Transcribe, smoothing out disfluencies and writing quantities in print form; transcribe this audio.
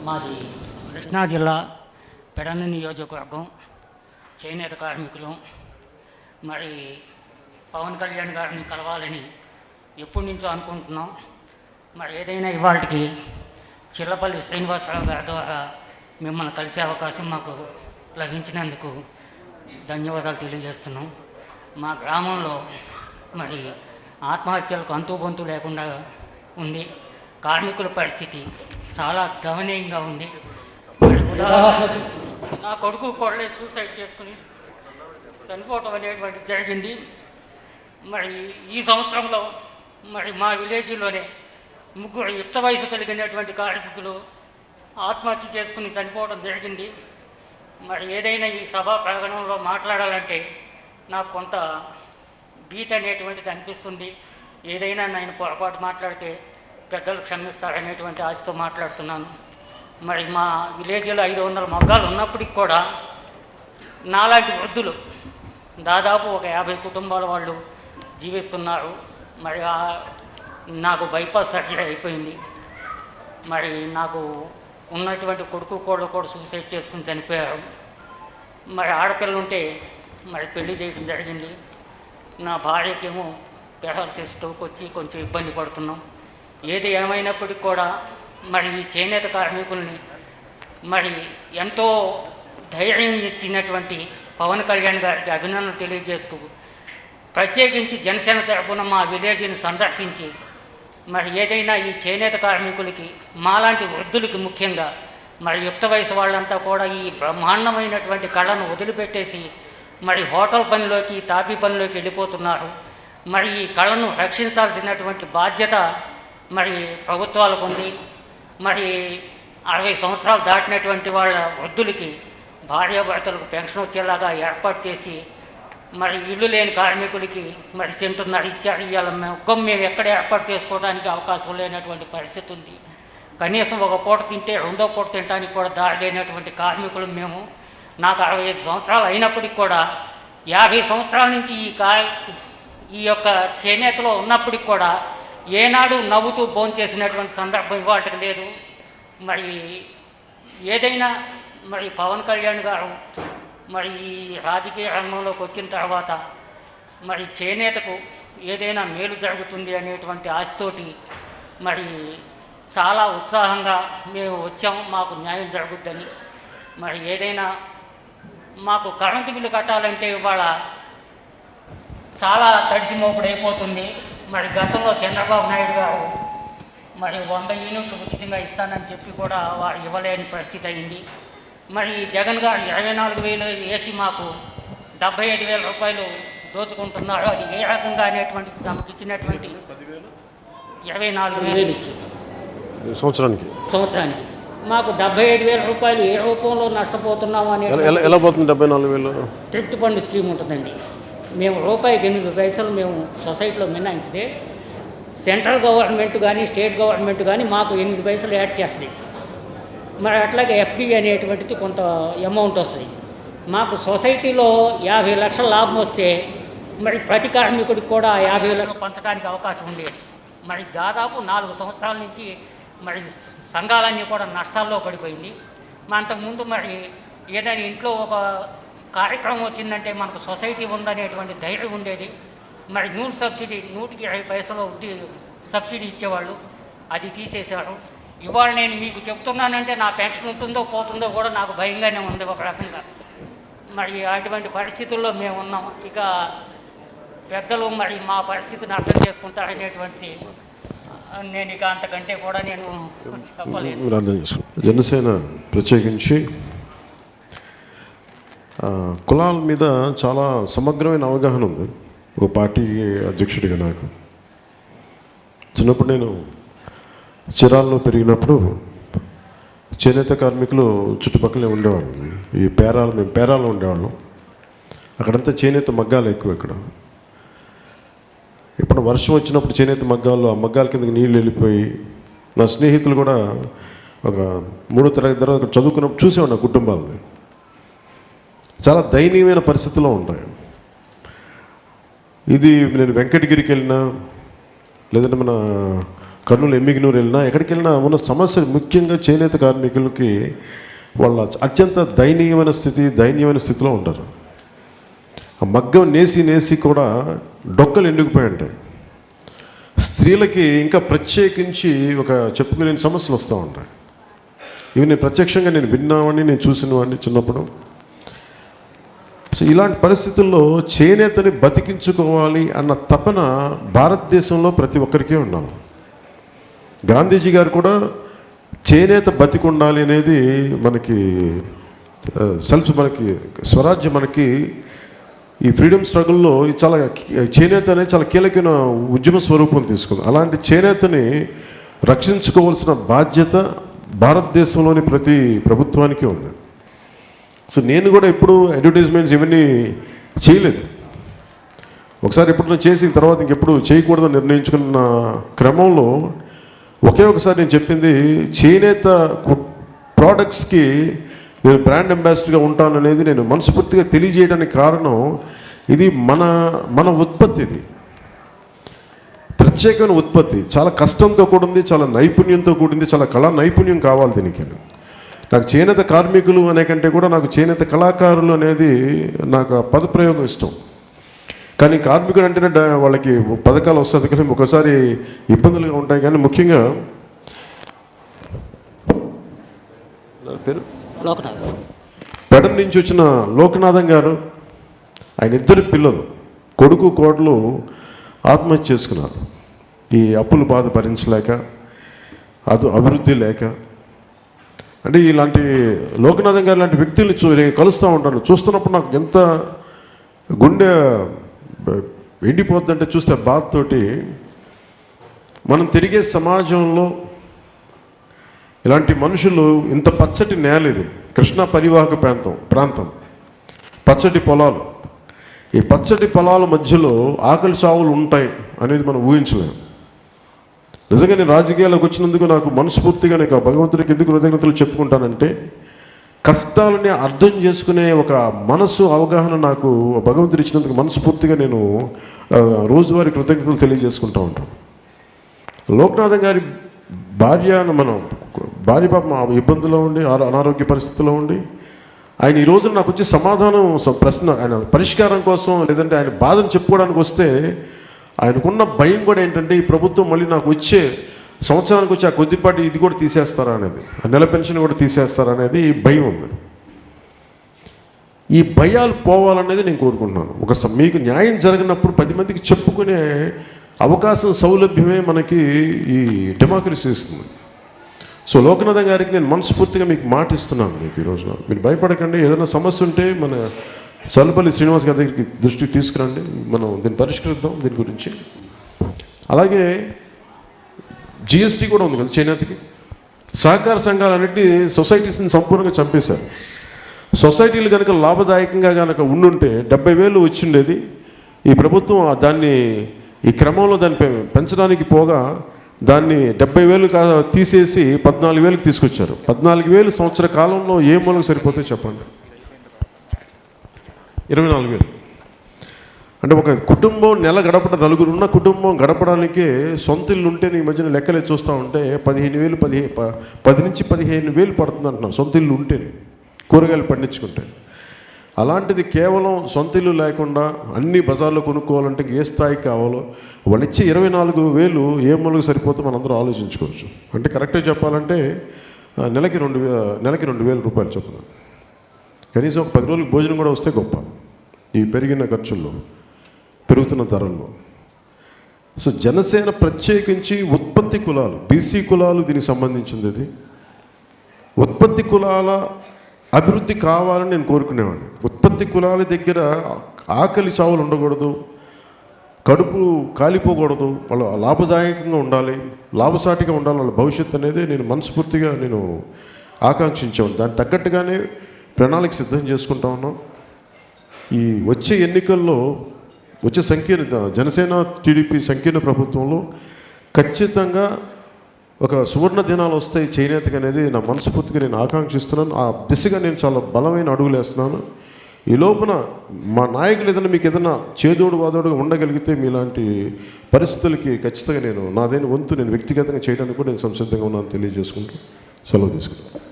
మాది కృష్ణా జిల్లా పెడన నియోజకవర్గం చేనేత కార్మికులు. మరి పవన్ కళ్యాణ్ గారిని కలవాలని ఎప్పటి నుంచో అనుకుంటున్నాం. మరి ఏదైనా ఇవాళకి చిల్లపల్లి శ్రీనివాసరావు గారి ద్వారా మిమ్మల్ని కలిసే అవకాశం మాకు లభించినందుకు ధన్యవాదాలు తెలియజేస్తున్నాం. మా గ్రామంలో మరి ఆత్మహత్యలకు అంతుబొంతు లేకుండా ఉంది. కార్మికుల పరిస్థితి చాలా దయనీయంగా ఉంది. మరి ఉదాహరణకు నా కొడుకు కొడలే సూసైడ్ చేసుకుని చనిపోవటం అనేటువంటి జరిగింది. మరి ఈ సంవత్సరంలో మరి మా విలేజ్లోనే 3 యుక్త వయసు కలిగినటువంటి కార్మికులు ఆత్మహత్య చేసుకుని చనిపోవడం జరిగింది. మరి ఏదైనా ఈ సభా ప్రాంగణంలో మాట్లాడాలంటే నాకు కొంత భీతి అనేటువంటిది అనిపిస్తుంది. ఏదైనా నేను పొరపాటు మాట్లాడితే పెద్దలు క్షమిస్తారనేటువంటి ఆశతో మాట్లాడుతున్నాను. మరి మా విలేజ్లో 500 మగ్గాలు ఉన్నప్పటికి కూడా నాలాంటి వృద్ధులు దాదాపు ఒక 50 కుటుంబాల వాళ్ళు జీవిస్తున్నారు. మరి నాకు బైపాస్ సర్జరీ అయిపోయింది. మరి నాకు ఉన్నటువంటి కొడుకు కోళ్ళు కూడా సూసైడ్ చేసుకుని చనిపోయారు. మరి ఆడపిల్లలు ఉంటే మరి పెళ్లి చేయడం జరిగింది. నా భార్యకేమో పెరాలసిస్ స్ట్రోక్ వచ్చి కొంచెం ఇబ్బంది పడుతున్నాం. ఏది ఏమైనప్పటికీ కూడా మరి ఈ చేనేత కార్మికుల్ని మరి ఎంతో ధైర్యం ఇచ్చినటువంటి పవన్ కళ్యాణ్ గారికి అభినందనలు తెలియజేస్తూ ప్రత్యేకించి జనసేన తరపున మా విలేజ్ని సందర్శించి మరి ఏదైనా ఈ చేనేత కార్మికులకి మాలాంటి వృద్ధులకి ముఖ్యంగా మరి యుక్త వయసు వాళ్ళంతా కూడా ఈ బ్రహ్మాండమైనటువంటి కళను వదిలిపెట్టేసి మరి హోటల్ పనిలోకి తాపీ పనిలోకి వెళ్ళిపోతున్నారు. మరి ఈ కళను రక్షించాల్సినటువంటి బాధ్యత మరి ప్రభుత్వాలకు ఉంది. మరి 60 సంవత్సరాలు దాటినటువంటి వాళ్ళ వృద్ధులకి భార్యాభర్తలకు పెన్షన్ వచ్చేలాగా ఏర్పాటు చేసి మరి ఇల్లు లేని కార్మికులకి మరి సెంటున్నర ఇచ్చారు. ఇవాళ మేము ఎక్కడ ఏర్పాటు చేసుకోవడానికి అవకాశం లేనటువంటి పరిస్థితి ఉంది. కనీసం ఒక పూట తింటే రెండో పూట తినడానికి కూడా దారి లేనటువంటి కార్మికులు మేము. నాకు 65 సంవత్సరాలు అయినప్పటికి కూడా 50 సంవత్సరాల నుంచి ఈ యొక్క చేనేతలో ఉన్నప్పటికి కూడా ఏనాడు నవ్వుతూ భోంచేసినటువంటి సందర్భం ఇవాళకి లేదు. మరి ఏదైనా మరి పవన్ కళ్యాణ్ గారు మరి ఈ రాజకీయ రంగంలోకి వచ్చిన తర్వాత మరి చేనేతకు ఏదైనా మేలు జరుగుతుంది అనేటువంటి ఆశతోటి మరి చాలా ఉత్సాహంగా మేము వచ్చాము. మాకు న్యాయం జరుగుద్దని. మరి ఏదైనా మాకు కరెంటు బిల్లు కట్టాలంటే ఇవాళ చాలా తడిసి మోపుడైపోతుంది. మరి గతంలో చంద్రబాబు నాయుడు గారు మరి 100 యూనిట్లు ఉచితంగా ఇస్తానని చెప్పి కూడా వారు ఇవ్వలేని పరిస్థితి అయింది. మరి జగన్ గారు 24,000 వేసి మాకు 75,000 రూపాయలు దోచుకుంటున్నారు. అది ఏ రకంగా అనేటువంటి తమకు ఇచ్చినటువంటి 24,000 ఇచ్చి సంవత్సరానికి మాకు 75,000 రూపాయలు ఏ రూపంలో నష్టపోతున్నాము అనే ఎలా పోతుంది? 74,000 థ్రిఫ్ట్ ఫండ్ స్కీమ్ ఉంటుందండి. మేము రూపాయికి 8 పైసలు మేము సొసైటీలో మినాయించితే సెంట్రల్ గవర్నమెంట్ కానీ స్టేట్ గవర్నమెంట్ కానీ మాకు 8 పైసలు యాడ్ చేస్తుంది. మరి అట్లాగే ఎఫ్డి అనేటువంటిది కొంత అమౌంట్ వస్తుంది. మాకు సొసైటీలో 50 లక్షల లాభం వస్తే మరి ప్రతి కార్మికుడికి కూడా 50 లక్షలు పంచడానికి అవకాశం ఉండేది. మరి దాదాపు 4 సంవత్సరాల నుంచి మరి సంఘాలన్నీ కూడా నష్టాల్లో పడిపోయింది. అంతకుముందు మరి ఏదైనా ఇంట్లో ఒక కార్యక్రమం వచ్చిందంటే మనకు సొసైటీ ఉందనేటువంటి ధైర్యం ఉండేది. మరి నూనె సబ్సిడీ 120 పైసలు సబ్సిడీ ఇచ్చేవాళ్ళు, అది తీసేశారు. ఇవాళ నేను మీకు చెప్తున్నానంటే నా పెన్షన్ ఉంటుందో పోతుందో కూడా నాకు భయంగానే ఉంది ఒక రకంగా. మరి అటువంటి పరిస్థితుల్లో మేము ఉన్నాం. ఇక పెద్దలు మరి మా పరిస్థితిని అర్థం చేసుకుంటారనేటువంటి నేను ఇక అంతకంటే కూడా నేను చెప్పలేదు. జనసేన ప్రత్యేకించి కులాల మీద చాలా సమగ్రమైన అవగాహన ఉంది. ఒక పార్టీ అధ్యక్షుడిగా నాకు చిన్నప్పుడు నేను చిరాల్లో పెరిగినప్పుడు చేనేత కార్మికులు చుట్టుపక్కలే ఉండేవాళ్ళు. మేము పేరాల్లో ఉండేవాళ్ళం. అక్కడంతా చేనేత మగ్గాలు ఎక్కువ. ఇక్కడ ఇప్పుడు వర్షం వచ్చినప్పుడు చేనేత మగ్గాలు, ఆ మగ్గాల కిందకి నీళ్ళు వెళ్ళిపోయి నా స్నేహితులు కూడా ఒక 3వ తరగతి తర్వాత చదువుకున్నప్పుడు చూసేవాడు నా కుటుంబాలని. చాలా దయనీయమైన పరిస్థితుల్లో ఉంటాయి. ఇది నేను వెంకటగిరికి వెళ్ళినా లేదంటే మన కర్నూలు ఎమ్మిగనూరు వెళ్ళినా ఎక్కడికి వెళ్ళినా ఉన్న సమస్య ముఖ్యంగా చేనేత కార్మికులకి వాళ్ళ అత్యంత దయనీయమైన స్థితిలో ఉంటారు. ఆ మగ్గం నేసి కూడా డొక్కలు ఎండుకుపోయి ఉంటాయి. స్త్రీలకి ఇంకా ప్రత్యేకించి ఒక చెప్పుకోలేని సమస్యలు వస్తూ ఉంటాయి. ఇవి నేను ప్రత్యక్షంగా విన్నామని, నేను చూసినవాడిని చిన్నప్పుడు. సో ఇలాంటి పరిస్థితుల్లో చేనేతని బతికించుకోవాలి అన్న తపన భారతదేశంలో ప్రతి ఒక్కరికి ఉండాలి. గాంధీజీ గారు కూడా చేనేత బతికుండాలి అనేది మనకి స్వరాజ్యం మనకి ఈ ఫ్రీడమ్ స్ట్రగుల్లో చాలా చేనేత అనేది చాలా కీలకమైన ఉద్యమ స్వరూపం తీసుకుంది. అలాంటి చేనేతని రక్షించుకోవాల్సిన బాధ్యత భారతదేశంలోని ప్రతి ప్రభుత్వానికి ఉంది. సో నేను కూడా ఎప్పుడు అడ్వర్టైజ్మెంట్స్ ఇవన్నీ చేయలేదు. ఒకసారి ఎప్పుడు చేసిన తర్వాత ఇంకెప్పుడు చేయకూడదని నిర్ణయించుకున్న క్రమంలో ఒకసారి నేను చెప్పింది, చేనేత ప్రోడక్ట్స్కి నేను బ్రాండ్ అంబాసిడర్గా ఉంటాననేది నేను మనస్ఫూర్తిగా తెలియజేయడానికి కారణం ఇది మన ఉత్పత్తి. ఇది ప్రత్యేకమైన ఉత్పత్తి, చాలా కష్టంతో కూడింది, చాలా నైపుణ్యంతో కూడింది, చాలా కళా నైపుణ్యం కావాలి దీనికి. నాకు చేనేత కార్మికులు అనే కంటే కూడా నాకు చేనేత కళాకారులు అనేది నాకు పదప్రయోగం ఇష్టం. కానీ కార్మికుడు అంటేనే వాళ్ళకి పథకాలు వస్తుంది కానీ ఒకసారి ఇబ్బందులుగా ఉంటాయి. కానీ ముఖ్యంగా పేరు పెడన్ నుంచి వచ్చిన లోకనాథం గారు, ఆయన 2 పిల్లలు, కొడుకు కోడలు ఆత్మహత్య చేసుకున్నారు. ఈ అప్పులు బాధ భరించలేక, అభివృద్ధి లేక. అంటే ఇలాంటి లోకనాథం గారు లాంటి వ్యక్తులు నేను కలుస్తూ ఉంటాను. చూస్తున్నప్పుడు నాకు ఎంత గుండె ఎండిపోతుందంటే చూస్తే బాధతోటి. మనం తిరిగే సమాజంలో ఇలాంటి మనుషులు, ఇంత పచ్చటి నేల, ఇది కృష్ణా పరివాహక ప్రాంతం, పచ్చటి పొలాలు, ఈ పచ్చటి పొలాల మధ్యలో ఆకలి చావులు ఉంటాయి అనేది మనం ఊహించలేము. నిజంగా నేను రాజకీయాల్లోకి వచ్చినందుకు నాకు మనస్ఫూర్తిగా నేను భగవంతుడికి ఎందుకు కృతజ్ఞతలు చెప్పుకుంటానంటే, కష్టాలని అర్థం చేసుకునే ఒక మనసు అవగాహన నాకు భగవంతుడు ఇచ్చినందుకు మనస్ఫూర్తిగా నేను రోజువారీ కృతజ్ఞతలు తెలియజేసుకుంటూ ఉంటాను. లోకనాథం గారి భార్య పాపం ఇబ్బందుల్లో ఉండి, అనారోగ్య పరిస్థితుల్లో ఉండి, ఆయన ఈ రోజున నాకు వచ్చే సమాధానం ప్రశ్న, ఆయన పరిష్కారం కోసం లేదంటే ఆయన బాధను చెప్పుకోవడానికి వస్తే ఆయనకున్న భయం కూడా ఏంటంటే, ఈ ప్రభుత్వం మళ్ళీ నాకు వచ్చే సంవత్సరానికి వచ్చి ఆ కొద్దిపాటి ఇది కూడా తీసేస్తారా అనేది, ఆ నెల పెన్షన్ కూడా తీసేస్తారా అనేది భయం ఉంది. ఈ భయాలు పోవాలనేది నేను కోరుకుంటున్నాను. మీకు న్యాయం జరిగినప్పుడు 10 మందికి చెప్పుకునే అవకాశం, సౌలభ్యమే మనకి ఈ డెమోక్రసీ ఇస్తుంది. సో లోకనాథం గారికి నేను మనస్ఫూర్తిగా మీకు మాటిస్తున్నాను. మీకు ఈరోజు మీరు భయపడకండి. ఏదైనా సమస్య ఉంటే మన చల్లపల్లి శ్రీనివాస్ గారి దగ్గరికి దృష్టికి తీసుకురండి, మనం దీన్ని పరిష్కరిద్దాం దీని గురించి. అలాగే జిఎస్టీ కూడా ఉంది కదా చేనేతకి. సహకార సంఘాలన్నింటినీ, సొసైటీస్ని సంపూర్ణంగా చంపేశారు. సొసైటీలు కనుక లాభదాయకంగా కనుక ఉండుంటే 70,000 వచ్చిండేది. ఈ ప్రభుత్వం దాన్ని ఈ క్రమంలో దాన్ని పెంచడానికి పోగా దాన్ని 70,000 తీసేసి 14,000 తీసుకొచ్చారు. 14,000 సంవత్సర కాలంలో ఏ మూలకు సరిపోతే చెప్పండి? 24,000. అంటే ఒక కుటుంబం నలుగురు ఉన్న కుటుంబం గడపడానికే సొంత ఇల్లు ఉంటే, ఈ మధ్యన లెక్కలే చూస్తూ ఉంటే 10 నుంచి 15,000 పడుతుంది అంటున్నారు సొంత ఇల్లు ఉంటేనే, కూరగాయలు పండించుకుంటే. అలాంటిది కేవలం సొంత ఇల్లు లేకుండా అన్ని బజార్లో కొనుక్కోవాలంటే ఏ స్థాయికి కావాలో వాళ్ళు ఇచ్చే 24,000 ఏ మూలకు సరిపోతే మనందరూ ఆలోచించుకోవచ్చు. అంటే కరెక్ట్గా చెప్పాలంటే నెలకి 2,000 రూపాయలు చొప్పున, కనీసం ఒక 10 రోజులకు భోజనం కూడా వస్తే గొప్ప. ఈ పెరిగిన ఖర్చుల్లో, పెరుగుతున్న ధరల్లో. సో జనసేన ప్రత్యేకించి ఉత్పత్తి కులాలు, బీసీ కులాలు దీనికి సంబంధించింది. ఇది ఉత్పత్తి కులాల అభివృద్ధి కావాలని నేను కోరుకునేవాడిని. ఉత్పత్తి కులాల దగ్గర ఆకలి చావులు ఉండకూడదు, కడుపు కాలిపోకూడదు, వాళ్ళు లాభదాయకంగా ఉండాలి, లాభసాటిగా ఉండాలి వాళ్ళ భవిష్యత్తు అనేది నేను మనస్ఫూర్తిగా ఆకాంక్షించాను. దానికి తగ్గట్టుగానే ప్రణాళిక సిద్ధం చేసుకుంటా ఉన్నాం. ఈ వచ్చే ఎన్నికల్లో, వచ్చే జనసేన టీడీపీ సంకీర్ణ ప్రభుత్వంలో ఖచ్చితంగా ఒక సువర్ణ దినాలు వస్తాయి చేనేతకి అనేది నా మనస్ఫూర్తిగా నేను ఆకాంక్షిస్తున్నాను. ఆ దిశగా నేను చాలా బలమైన అడుగులు వేస్తున్నాను. ఈ లోపున మా నాయకులు ఏదైనా మీకు ఏదైనా చేదోడు వాదోడుగా ఉండగలిగితే మీలాంటి పరిస్థితులకి ఖచ్చితంగా నాదైన వంతు నేను వ్యక్తిగతంగా చేయడానికి కూడా నేను సంసిద్ధంగా ఉన్నాను తెలియజేసుకుంటూ సెలవు తీసుకుంటాను.